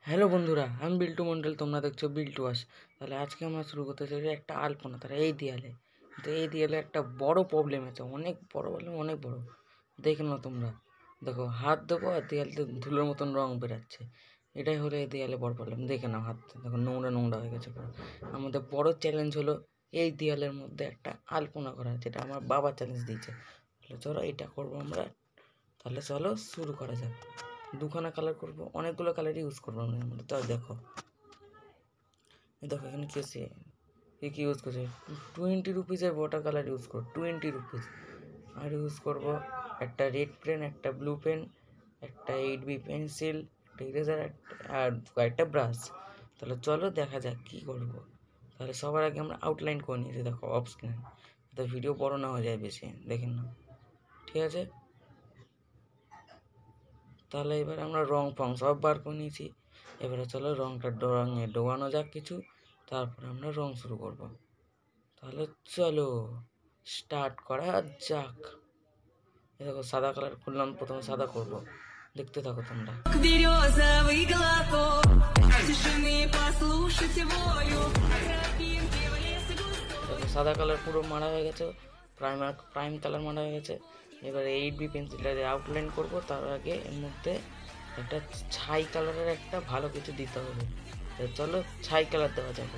Hello বন্ধুরা, আমি বিল্টু মন্ডল, তোমরা দেখছো বিল্টু আস। তাহলে আজকে আমরা শুরু করতে চাই একটা আলপনা। তাহলে এই দেয়ালে, তো এই দেয়ালে একটা বড় প্রবলেম আছে, অনেক বড় বলে অনেক বড়। দেখে নাও তোমরা, দেখো হাত দেবো আর দেয়ালতে ধুলোর মতন রং বেরাচ্ছে। এটাই হলো এই দেয়ালে বড় প্রবলেম। দেখে নাও হাত, দেখো নোংরা নোংরা হয়ে গেছে পুরো। আমাদের বড় চ্যালেঞ্জ হলো এই দেয়ালের মধ্যে একটা আলপনা করা, যেটা আমার বাবা চ্যালেঞ্জ দিয়েছে। তাহলে চলো এটা করবো আমরা। তাহলে চলো শুরু করা যাক। দুখানা কালার করব, অনেকগুলো কালার ইউজ করবো আমরা এর মধ্যে। তাও দেখো, দেখো এখানে কি ইউজ করছে, 20 রুপিসের ওয়াটার কালার ইউজ করো, 20 রুপিস। আর ইউজ করব একটা রেড পেন, একটা ব্লু পেন, একটা 8B পেন্সিল, একটা ইরেজার, আর একটা ব্রাশ। তাহলে চলো দেখা যাক কী করবো। তাহলে সবার আগে আমরা আউটলাইন করে নিয়েছি, দেখো অফ স্ক্রিনে, তো ভিডিও বড় না হয়ে যায় বেশি, দেখেন না, ঠিক আছে। তাহলে এবার আমরা রং ফং সব বার করে নিয়েছি। এবারে চলো রঙে ডোবানো যাক কিছু, তারপরে আমরা রং শুরু করব। তাহলে চলো স্টার্ট করা যাক। দেখো সাদা কালার করলাম, প্রথমে সাদা করব, দেখতে থাকো তোমরা। দেখো সাদা কালার পুরো মারা হয়ে গেছে, প্রাইম কালার মারা হয়ে গেছে। এবারে 8B পেন্সিলটা দিয়ে আউটলাইন করব, তার আগে এর মধ্যে একটা ছাই কালারের একটা ভালো কিছু দিতে হবে। চলো ছাই কালার দেওয়া যাবে,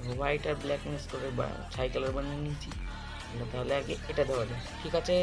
হোয়াইট আর ব্ল্যাক মিক্স করে ছাই কালার বানিয়ে নিয়েছি। তাহলে আগে এটা দেওয়া যায়, ঠিক আছে।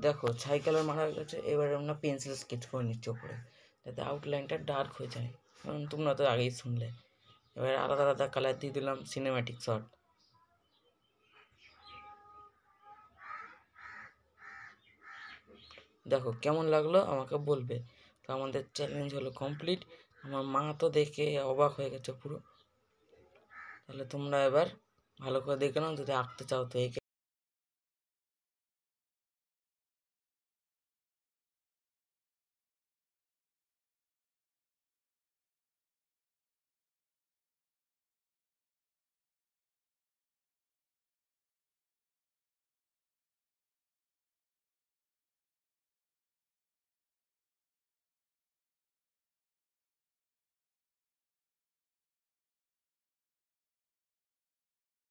দেখো ছাই কালার মারা হয়ে গেছে। এবার আমরা পেন্সিল স্কেচ করে নিচ্ছি ওপরে, যাতে আউটলাইনটা ডার্ক হয়ে যায়, কারণ তোমরা তো আগেই শুনলে। এবার আলাদা আলাদা কালার দিয়ে দিলাম সিনেম্যাটিক শট। দেখো কেমন লাগলো আমাকে বলবে। তো আমাদের চ্যালেঞ্জ হলো কমপ্লিট। আমার মা তো দেখে অবাক হয়ে গেছে পুরো। তাহলে তোমরা এবার ভালো করে দেখে নাও, যদি আঁকতে চাও তো এঁকে